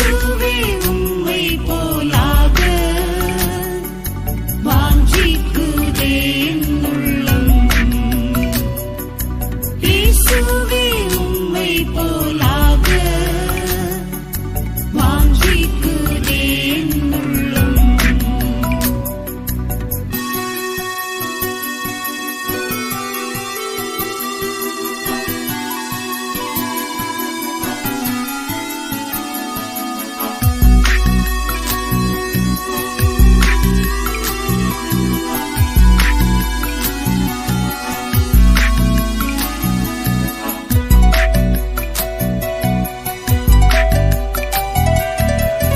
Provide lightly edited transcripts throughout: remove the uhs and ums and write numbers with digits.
இயேசுவே உம்மை போலாக வாஞ்சிக்குதே என் உள்ளம். இயேசுவே உம்மை போலாக வாஞ்சிக்குதே என் உள்ளம்.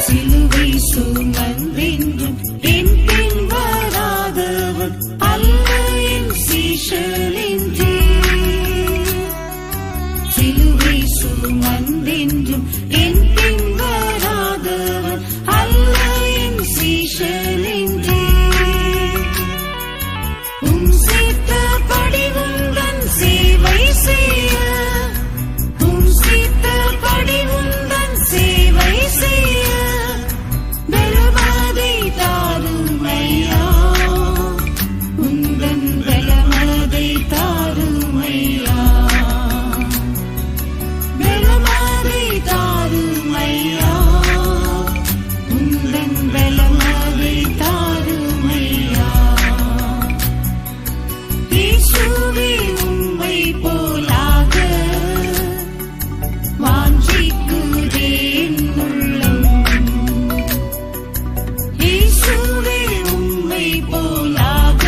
சிலுவை சுமந்தென்றும் என் பின் வராதவர் அல்ல என் சீஷனின்றே. சிலுவை சுமந்தென்றும் என் பின் வராதவர் அல்ல என் சீஷனின்றே. உம் சித்தப்படி உந்தன் சேவை செய்ய, உம் சித்தப்படி உந்தன் சேவை செய்ய பலமதை தாருமையா, உந்தன் பலமதை தாருமையா, பலமதை தாருமையா, உந்தன் பலமதை தாருமையா. இயேசுவே உம்மை போலாக வாஞ்சிக்குதே என் உள்ளம். இயேசுவே உம்மை போலாக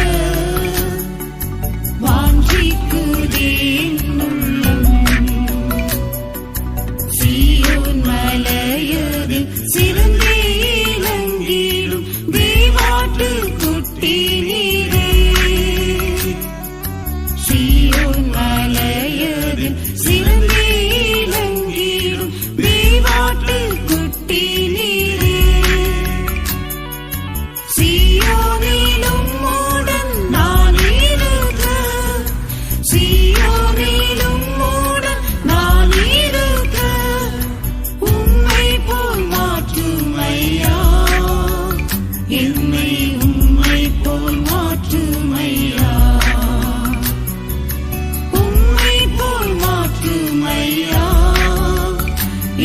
வாஞ்சிக்குதே என் உள்ளம். சீயோன் மலையதில் சிறந்தே இலங்கிடும் தேவாட்டுக்குட்டி நீரே. சீயோன் மலையதில் சிறந்தே இலங்கிடும் தேவாட்டுக்குட்டி நீரே. சீயோனிலும் மூடன் நான் இருக்க, சீயோனிலும் மூடன் நான் இருக்க உம்மை போல் மாற்றுமையா, என்னை உம்மை போல் மாற்றுமையா, உம்மை போல் மாற்றுமையா,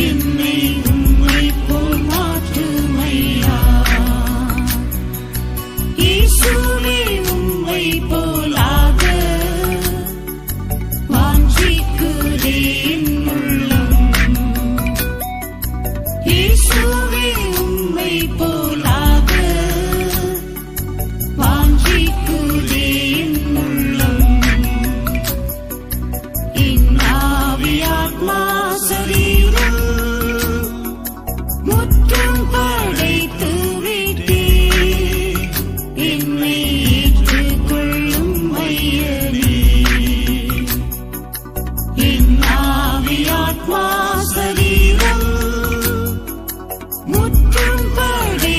என்னை உம்மை போல் மாற்றுமையா. இயேசுவே உம்மை போலாக வாஞ்சிக்குதே என் உள்ளம். இயேசுவே உம்மை போலாக வாஞ்சிக்குதே என் உள்ளம். என் ஆவி ஆத்மா சரீரம் முற்றும் படைத்து விட்டே, என்னை ஏற்றுக்கொள்ளும் ஐயனே. என் ஆவி ஆத்மா சரீரம் முற்றும் படைத்து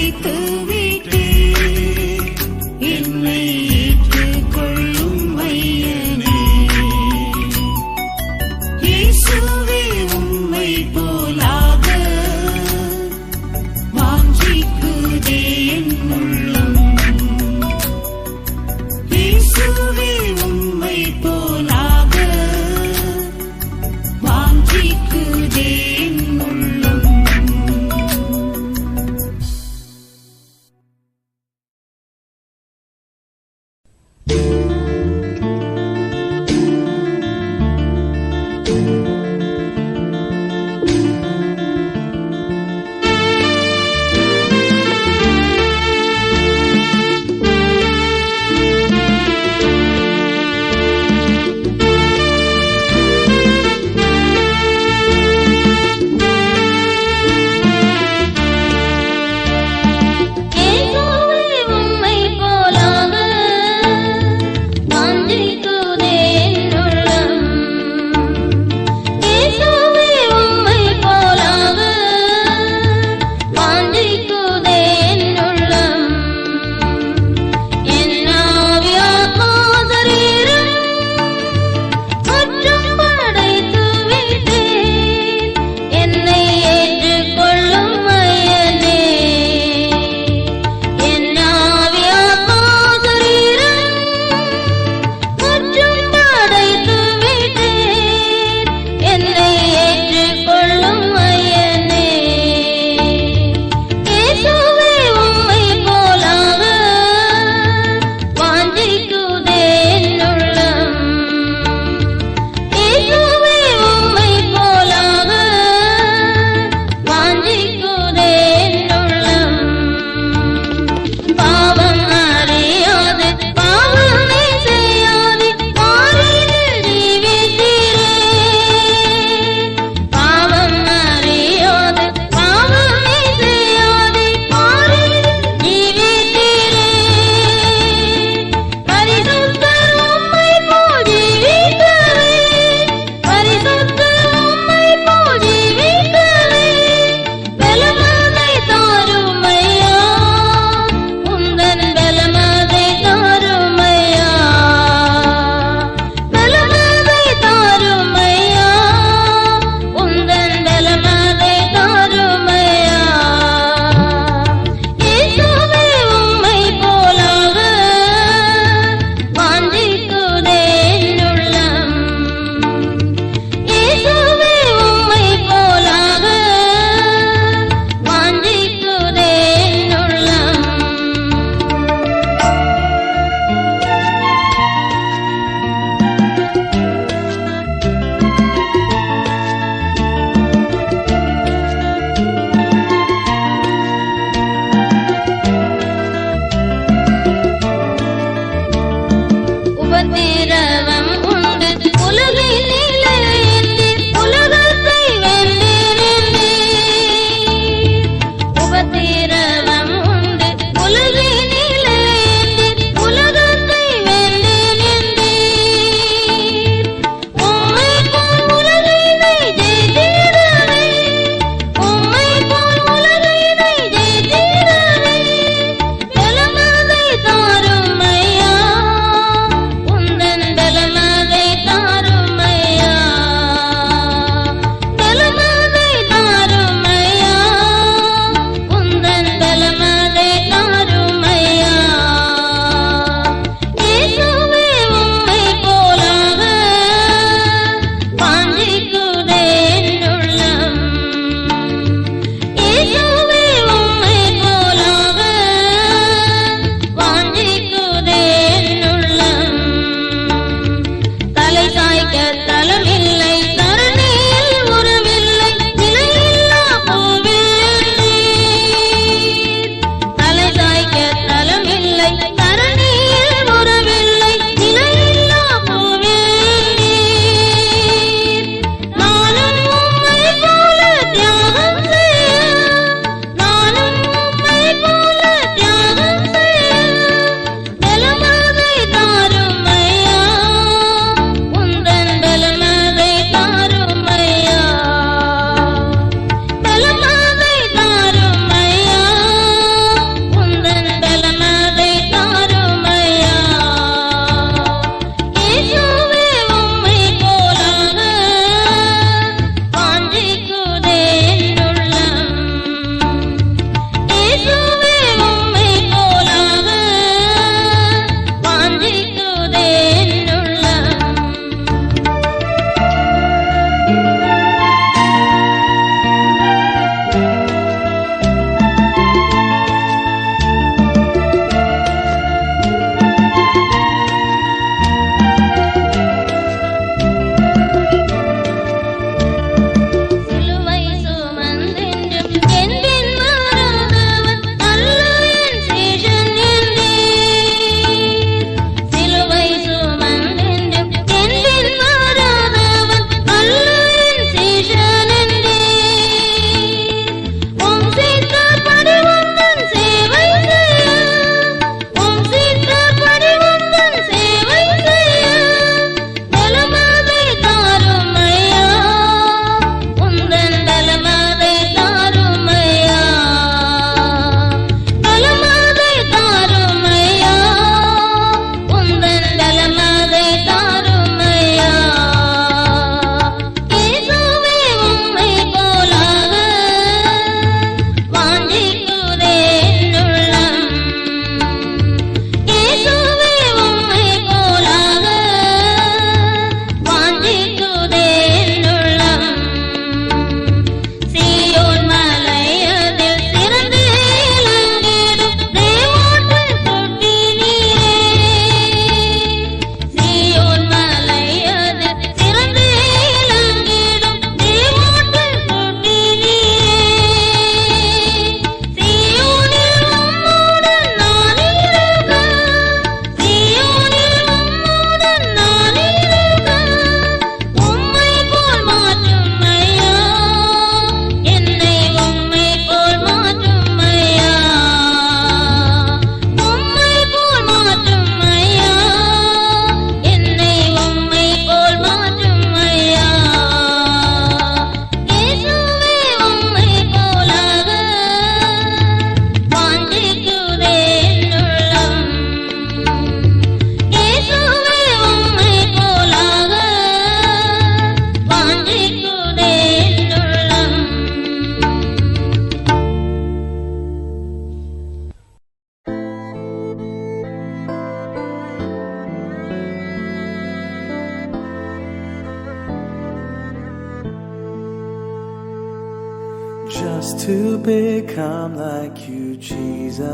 to become like you, Jesus.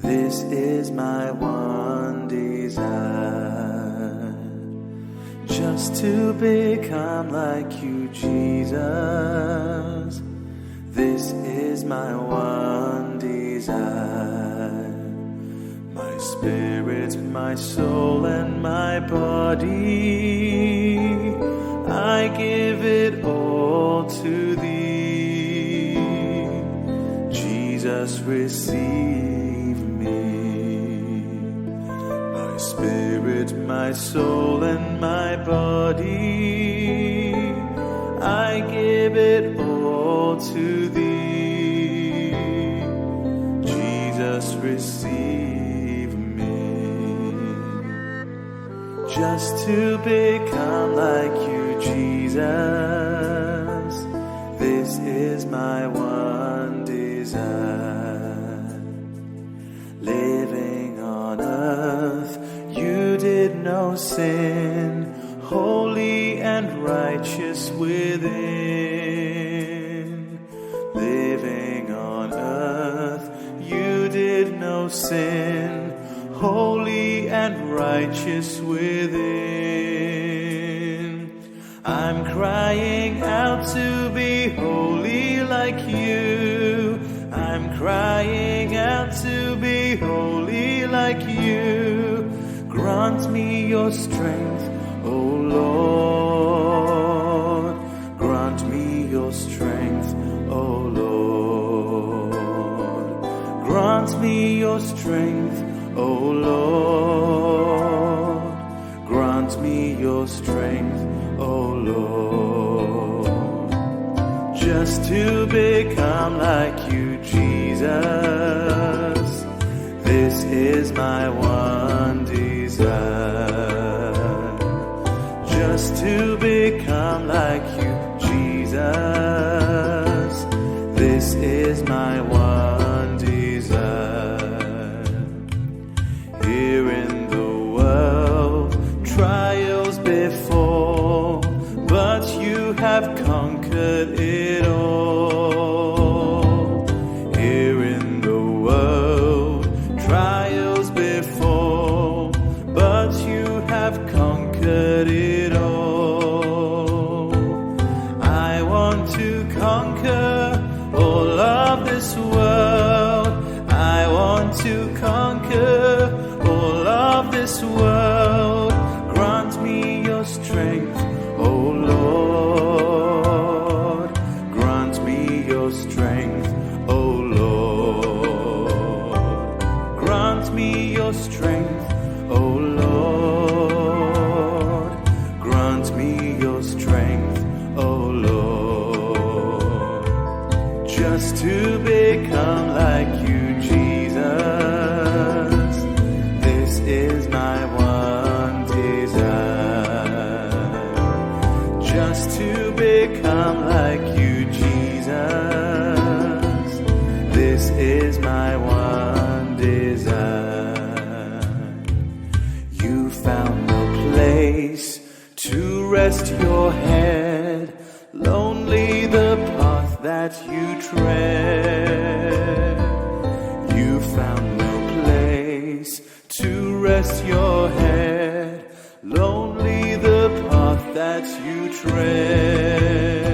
This is my one desire. Just to become like you, Jesus. This is my one desire. My spirit, my soul, and my body, I give it all to thee. Jesus, receive me. My spirit, my soul, and my body, I give it all to thee. Jesus, receive me. Just to become like you, Jesus. This is my one desire. Living on earth, you did no sin, holy and righteous within. Living on earth, you did no sin, holy and righteous within. I'm crying out to be holy like you. I'm crying out to be holy like you. Grant me your strength, O Lord. Grant me your strength, O Lord. Grant me your strength, O Lord. Grant me your strength, O Lord. Just to become like you, Jesus. This is my one desire. Just to become like you, Jesus. This is my one desire. Here in the world, trials befall, but you have conquered it all. Here in the world, trials befall, but you have conquered it all. I want to conquer all of this world. I want to conquer all of this world. Grant me your strength, O Lord. Grant me your strength, O Lord. Grant me your strength, O Lord. Grant me your strength, O Lord. Just to become like you, Jesus. This is my one desire. Just to become like you, Jesus. This is my one desire. You found no place to rest your head, lonely the path that you tread. You found no place to rest your head, lonely the path that you tread.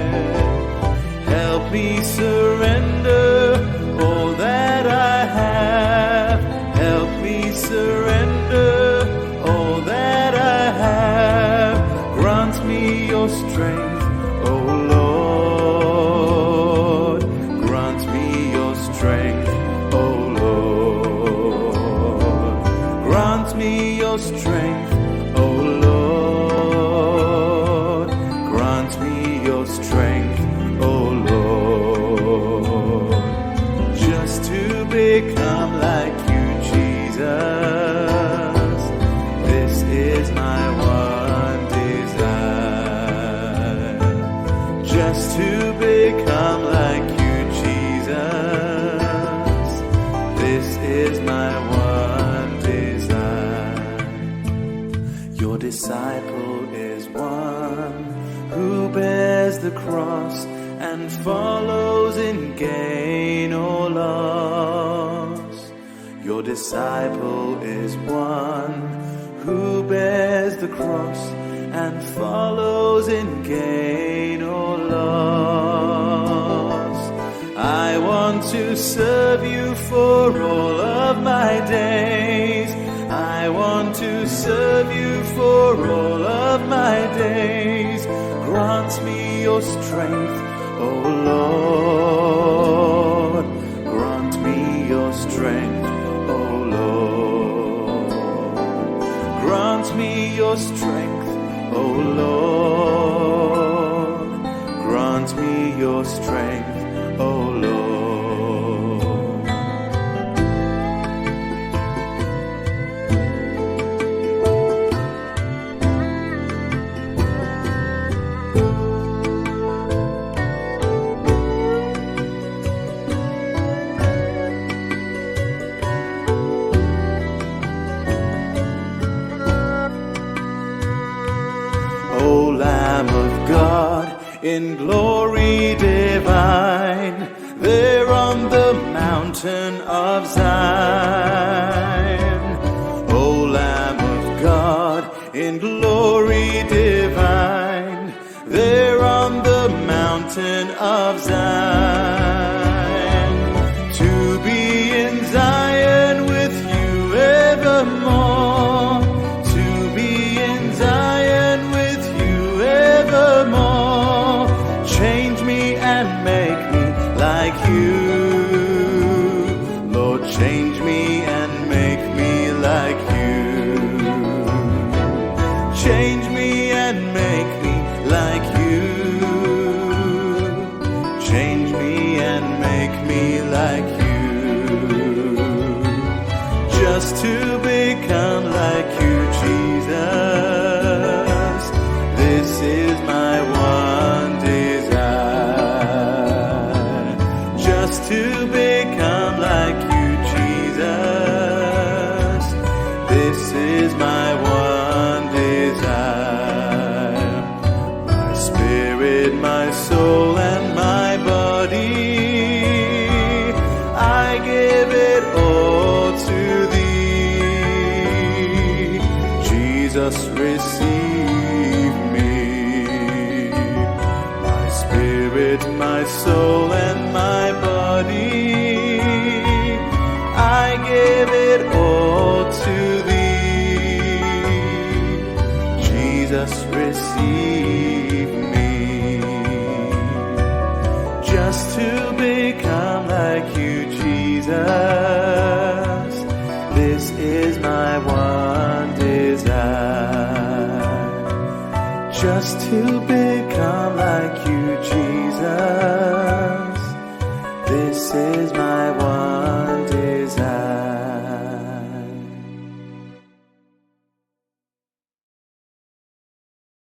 Help me surrender all that I have. Help me surrender all that I have. Grant me your strength, O Lord. Grant me your strength, O Lord. Grant me your strength, O Lord. Grant me your strength, O Lord. Just to become like you, Jesus. This is my one desire. Just to become like you, Jesus. This is my one desire. Your disciple is one who bears the cross and and follows in gain or loss. Your disciple is one who bears the cross and follows in gain or loss. I want to serve you for all of my days. I want to serve you for all of my days. Grant me your strength, O Lord. Grant me your strength, O Lord. Grant me your strength, O Lord. Grant me your strength, O Lord. O Lamb of God, in glory divine, there on the mountain of Zion. O Lamb of God, in glory divine, there on the mountain of Zion. To be in Zion with you evermore. To be in Zion with you evermore. Change me and make me like you. Lord, change me and make me like you. Change me and make me like you. Change me and make me like you. Just to become like you, Jesus. This is my one desire. Just to become like you, Jesus. This is my one desire. My spirit, my soul, and my body, I give it all to thee. Jesus, receive me. My spirit, my soul, and my body, I give it all to thee. Jesus, receive me. Just to become like you, Jesus. This is my one desire. Just to become like you,